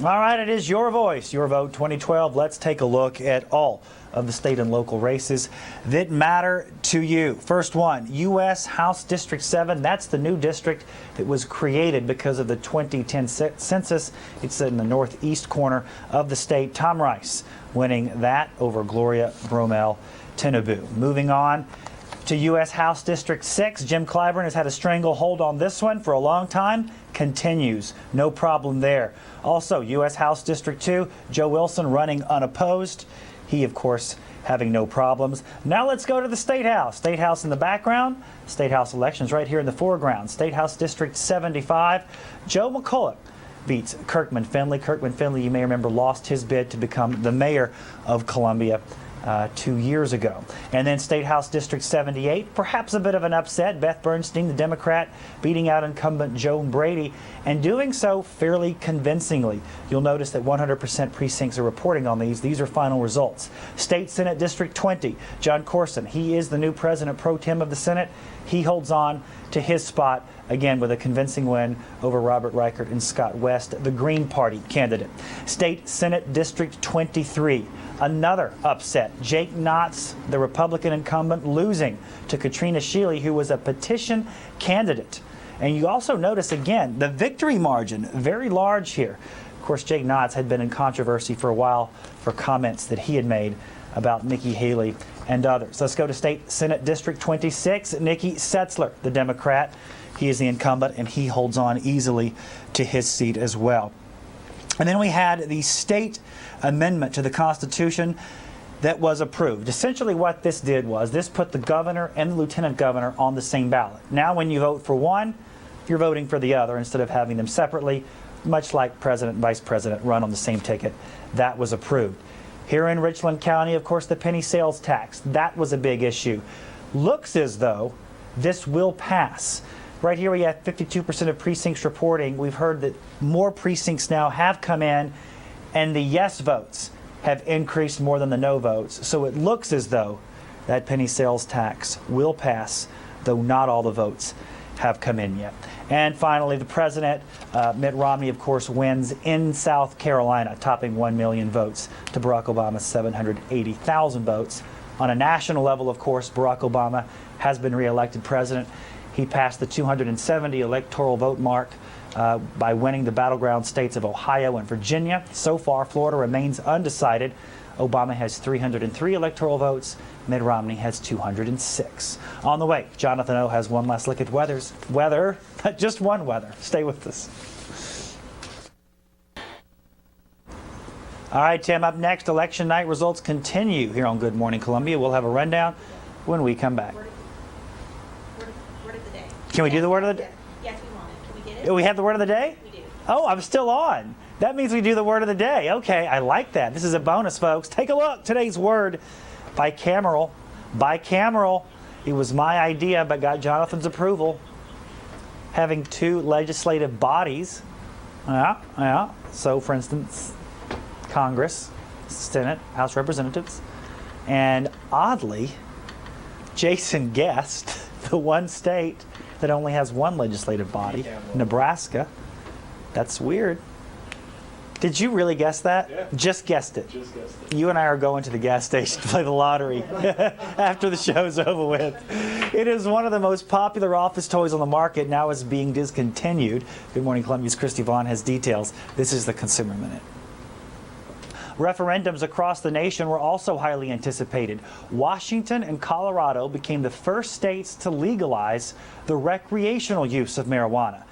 All right, it is your voice, your vote 2012. Let's take a look at all of the state and local races that matter to you. First one, U.S. House District 7. That's the new district that was created because of the 2010 census. It's in the northeast corner of the state. Tom Rice winning that over Gloria Bromell Tinubu. Moving on to U.S. House District 6. Jim Clyburn has had a stranglehold on this one for a long time. Continues. No problem there. Also, U.S. House District 2, Joe Wilson running unopposed. He, of course, having no problems. Now let's go to the State House. State House in the background. State House elections right here in the foreground. State House District 75. Joe McCulloch beats Kirkman Finley. Kirkman Finley, you may remember, lost his bid to become the mayor of Columbia 2 years ago. And then State House District 78, perhaps a bit of an upset. Beth Bernstein, the Democrat, beating out incumbent Joan Brady, and doing so fairly convincingly. You'll notice that 100% precincts are reporting on these. These are final results. State Senate District 20, John Corson, he is the new president pro tem of the Senate. He holds on to his spot, again with a convincing win over Robert Reichert and Scott West, the Green Party candidate. State Senate District 23, another upset. Jake Knotts, the Republican incumbent, losing to Katrina Shealy, who was a petition candidate. And you also notice, again, the victory margin, very large here. Of course, Jake Knotts had been in controversy for a while for comments that he had made about Nikki Haley and others. Let's go to State Senate District 26. Nikki Setzler, the Democrat. He is the incumbent, and he holds on easily to his seat as well. And then we had the state amendment to the Constitution that was approved. Essentially what this did was this put the governor and the lieutenant governor on the same ballot. Now when you vote for one, you're voting for the other instead of having them separately, much like president and vice president run on the same ticket. That was approved. Here in Richland County, of course, the penny sales tax, that was a big issue. Looks as though this will pass. Right here we have 52% of precincts reporting. We've heard that more precincts now have come in, and the yes votes have increased more than the no votes. So it looks as though that penny sales tax will pass, though not all the votes have come in yet. And finally, the president, Mitt Romney, of course, wins in South Carolina, topping 1 million votes to Barack Obama's 780,000 votes. On a national level, of course, Barack Obama has been reelected president. He passed the 270 electoral vote mark by winning the battleground states of Ohio and Virginia. So far, Florida remains undecided. Obama has 303 electoral votes. Mitt Romney has 206. On the way, Jonathan O has one last look at weather, just one weather. Stay with us. All right, Tim, up next, election night results continue here on Good Morning Columbia. We'll have a rundown when we come back. Word of the day. Can we do the word of the day? Yes, we want it. Can we get it? We have the word of the day? We do. Oh, I'm still on. That means we do the word of the day. Okay, I like that. This is a bonus, folks. Take a look. Today's word, bicameral. Bicameral. It was my idea, but got Jonathan's approval. Having two legislative bodies. Yeah. So, for instance, Congress, Senate, House of Representatives, and oddly, Jason guessed the one state that only has one legislative body, Nebraska. That's weird. Did you really guess that? Yeah. Just guessed it. Just guessed it. You and I are going to the gas station to play the lottery after the show's over with. It is one of the most popular office toys on the market. Now is being discontinued. Good Morning Columbia's Christy Vaughn has details. This is the Consumer Minute. Referendums across the nation were also highly anticipated. Washington and Colorado became the first states to legalize the recreational use of marijuana.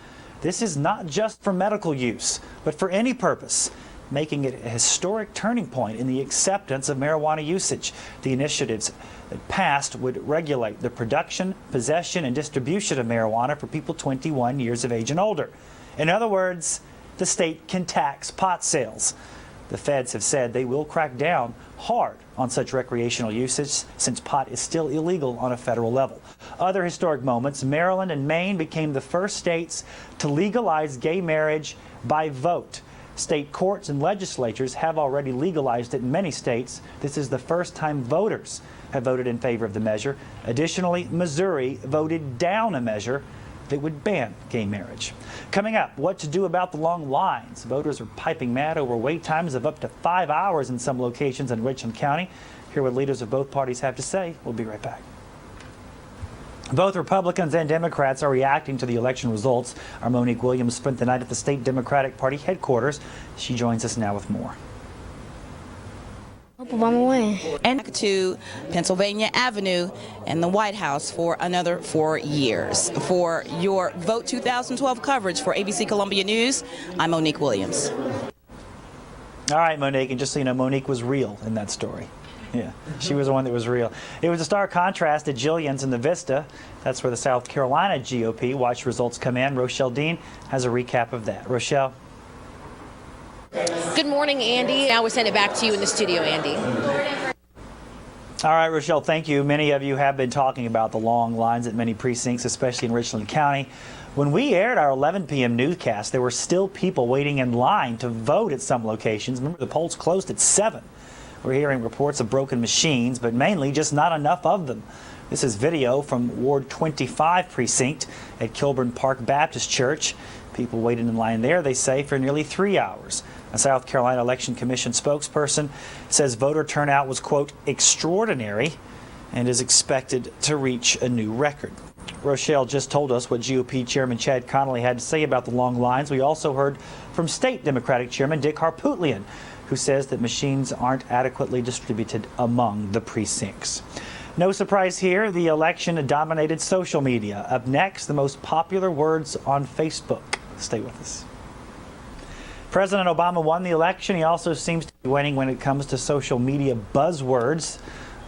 This is not just for medical use, but for any purpose, making it a historic turning point in the acceptance of marijuana usage. The initiatives that passed would regulate the production, possession, and distribution of marijuana for people 21 years of age and older. In other words, the state can tax pot sales. The feds have said they will crack down hard on such recreational usage since pot is still illegal on a federal level. Other historic moments, Maryland and Maine became the first states to legalize gay marriage by vote. State courts and legislatures have already legalized it in many states. This is the first time voters have voted in favor of the measure. Additionally, Missouri voted down a measure that would ban gay marriage. Coming up, what to do about the long lines. Voters are piping mad over wait times of up to 5 hours in some locations in Richland County. Hear what leaders of both parties have to say. We'll be right back. Both Republicans and Democrats are reacting to the election results. Our Monique Williams spent the night at the state Democratic Party headquarters. She joins us now with more. Hope Obama win. And to Pennsylvania Avenue and the White House for another 4 years. For your Vote 2012 coverage for ABC Columbia News, I'm Monique Williams. All right, Monique, and just so you know, Monique was real in that story. Yeah, she was the one that was real. It was a stark contrast at Jillian's in the Vista. That's where the South Carolina GOP watched results come in. Rochelle Dean has a recap of that. Rochelle. Good morning, Andy. Now we send it back to you in the studio, Andy. All right, Rochelle, thank you. Many of you have been talking about the long lines at many precincts, especially in Richland County. When we aired our 11 p.m. newscast, there were still people waiting in line to vote at some locations. Remember, the polls closed at 7. We're hearing reports of broken machines, but mainly just not enough of them. This is video from Ward 25 precinct at Kilburn Park Baptist Church. People waited in line there, they say, for nearly 3 hours. A South Carolina Election Commission spokesperson says voter turnout was, quote, extraordinary and is expected to reach a new record. Rochelle just told us what GOP Chairman Chad Connolly had to say about the long lines. We also heard from State Democratic Chairman Dick Harpootlian, who says that machines aren't adequately distributed among the precincts. No surprise here, the election dominated social media. Up next, the most popular words on Facebook. Stay with us. President Obama won the election. He also seems to be winning when it comes to social media buzzwords.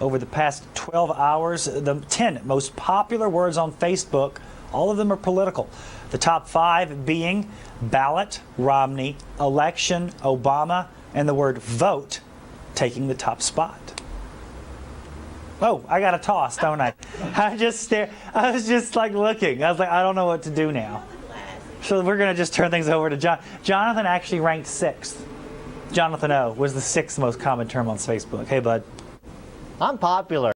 Over the past 12 hours, the 10 most popular words on Facebook, all of them are political. The top 5 being ballot, Romney, election, Obama, and the word vote taking the top spot. Oh, I got a toss, don't I? I was just like looking. I was like, I don't know what to do now. So we're going to just turn things over to John. Jonathan actually ranked 6th. Jonathan O was the 6th most common term on Facebook. Hey, bud. I'm popular.